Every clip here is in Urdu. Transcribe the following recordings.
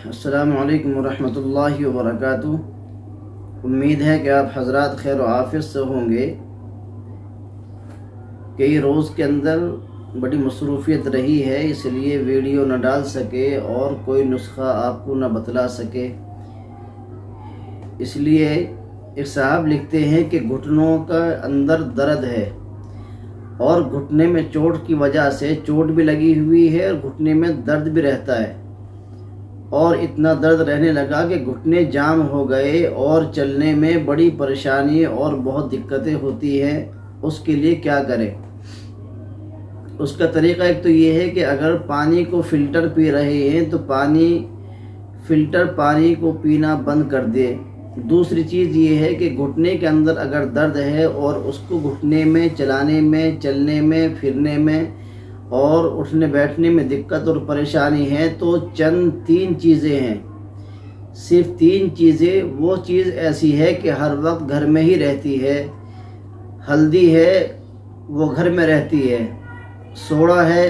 السلام علیکم ورحمۃ اللہ وبرکاتہ۔ امید ہے کہ آپ حضرات خیر و عافیت سے ہوں گے۔ کئی روز کے اندر بڑی مصروفیت رہی ہے، اس لیے ویڈیو نہ ڈال سکے اور کوئی نسخہ آپ کو نہ بتلا سکے۔ اس لیے ایک صاحب لکھتے ہیں کہ گھٹنوں کا اندر درد ہے اور گھٹنے میں چوٹ کی وجہ سے چوٹ بھی لگی ہوئی ہے اور گھٹنے میں درد بھی رہتا ہے، اور اتنا درد رہنے لگا کہ گھٹنے جام ہو گئے اور چلنے میں بڑی پریشانی اور بہت دقتیں ہوتی ہیں۔ اس کے لیے کیا کریں؟ اس کا طریقہ ایک تو یہ ہے کہ اگر پانی کو فلٹر پی رہے ہیں تو فلٹر پانی کو پینا بند کر دے۔ دوسری چیز یہ ہے کہ گھٹنے کے اندر اگر درد ہے اور اس کو گھٹنے میں چلانے میں، چلنے میں، پھرنے میں اور اٹھنے بیٹھنے میں دقت اور پریشانی ہے تو چند 3 چیزیں ہیں، صرف 3 چیزیں۔ وہ چیز ایسی ہے کہ ہر وقت گھر میں ہی رہتی ہے۔ ہلدی ہے وہ گھر میں رہتی ہے، سوڈا ہے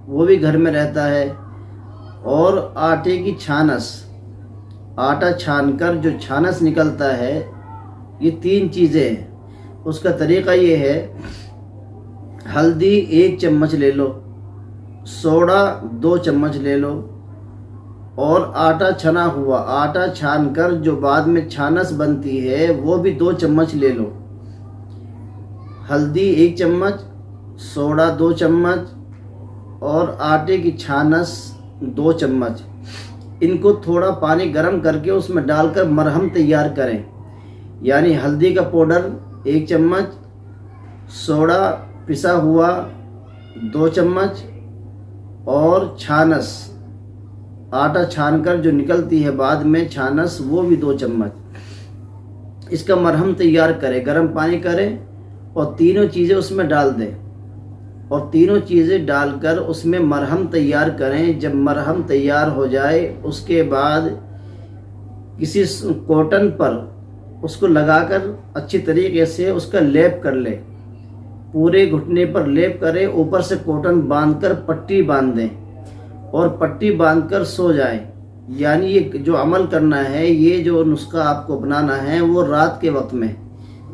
وہ بھی گھر میں رہتا ہے، اور آٹے کی چھانس، آٹا چھان کر جو چھانس نکلتا ہے، یہ 3 چیزیں ہیں۔ اس کا طریقہ یہ ہے، ہلدی 1 چمچ لے لو، سوڈا 2 چمچ لے لو، اور آٹا چھنا ہوا، آٹا چھان کر جو بعد میں چھانس بنتی ہے وہ بھی 2 چمچ لے لو۔ ہلدی 1 چمچ، سوڈا 2 چمچ اور آٹے کی چھانس 2 چمچ۔ ان کو تھوڑا پانی گرم کر کے اس میں ڈال کر مرہم تیار کریں، یعنی ہلدی کا پاؤڈر 1 چمچ، سوڈا پسا ہوا 2 چمچ اور چھانس، آٹا چھان کر جو نکلتی ہے بعد میں چھانس، وہ بھی 2 چمچ۔ اس کا مرہم تیار کریں، گرم پانی کریں اور تینوں چیزیں اس میں ڈال دیں، اور تینوں چیزیں ڈال کر اس میں مرہم تیار کریں۔ جب مرہم تیار ہو جائے اس کے بعد کسی کاٹن پر اس کو لگا کر اچھی طریقے سے اس کا لیپ کر لیں، پورے گھٹنے پر لیپ کریں، اوپر سے کاٹن باندھ کر پٹی باندھ دیں اور پٹی باندھ کر سو جائیں۔ یعنی یہ جو عمل کرنا ہے، یہ جو نسخہ آپ کو اپنانا ہے وہ رات کے وقت میں،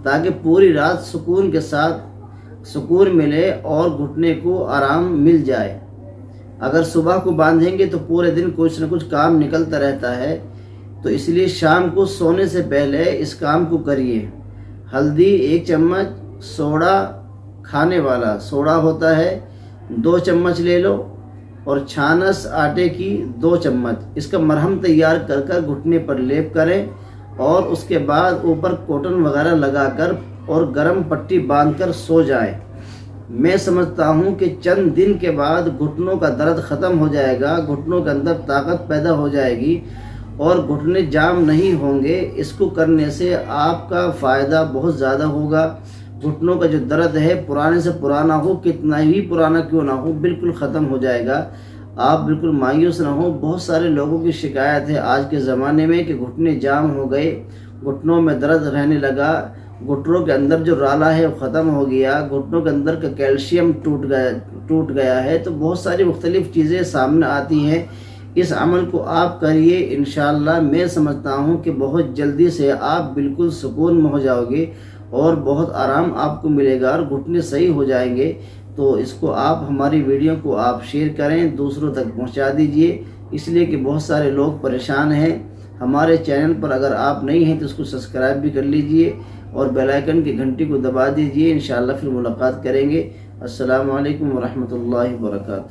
تاکہ پوری رات سکون کے ساتھ سکون ملے اور گھٹنے کو آرام مل جائے۔ اگر صبح کو باندھیں گے تو پورے دن کچھ نہ کچھ کام نکلتا رہتا ہے، تو اس لیے شام کو سونے سے پہلے اس کام کو کریے۔ ہلدی 1 چمچ، سوڈا کھانے والا سوڈا ہوتا ہے 2 چمچ لے لو، اور چھانس آٹے کی 2 چمچ۔ اس کا مرہم تیار کر کر گھٹنے پر لیپ کریں اور اس کے بعد اوپر کاٹن وغیرہ لگا کر اور گرم پٹی باندھ کر سو جائیں۔ میں سمجھتا ہوں کہ چند دن کے بعد گھٹنوں کا درد ختم ہو جائے گا، گھٹنوں کے اندر طاقت پیدا ہو جائے گی اور گھٹنے جام نہیں ہوں گے۔ اس کو کرنے سے آپ کا فائدہ بہت زیادہ ہوگا۔ گھٹنوں کا جو درد ہے پرانے سے پرانا ہو، کتنا ہی پرانا کیوں نہ ہو، بالکل ختم ہو جائے گا۔ آپ بالکل مایوس نہ ہو۔ بہت سارے لوگوں کی شکایت ہے آج کے زمانے میں کہ گھٹنے جام ہو گئے، گھٹنوں میں درد رہنے لگا، گھٹنوں کے اندر جو رالا ہے وہ ختم ہو گیا، گھٹنوں کے اندر کا کیلشیم ٹوٹ گیا ہے۔ تو بہت ساری مختلف چیزیں سامنے آتی ہیں۔ اس عمل کو آپ کریے، انشاءاللہ میں سمجھتا ہوں کہ بہت جلدی سے آپ بالکل سکون میں ہو جاؤ گے اور بہت آرام آپ کو ملے گا اور گھٹنے صحیح ہو جائیں گے۔ تو اس کو آپ، ہماری ویڈیو کو آپ شیئر کریں، دوسروں تک پہنچا دیجئے، اس لیے کہ بہت سارے لوگ پریشان ہیں۔ ہمارے چینل پر اگر آپ نہیں ہیں تو اس کو سبسکرائب بھی کر لیجئے اور بیل آئیکن کی گھنٹی کو دبا دیجئے۔ انشاءاللہ پھر ملاقات کریں گے۔ السلام علیکم ورحمۃ اللہ وبرکاتہ۔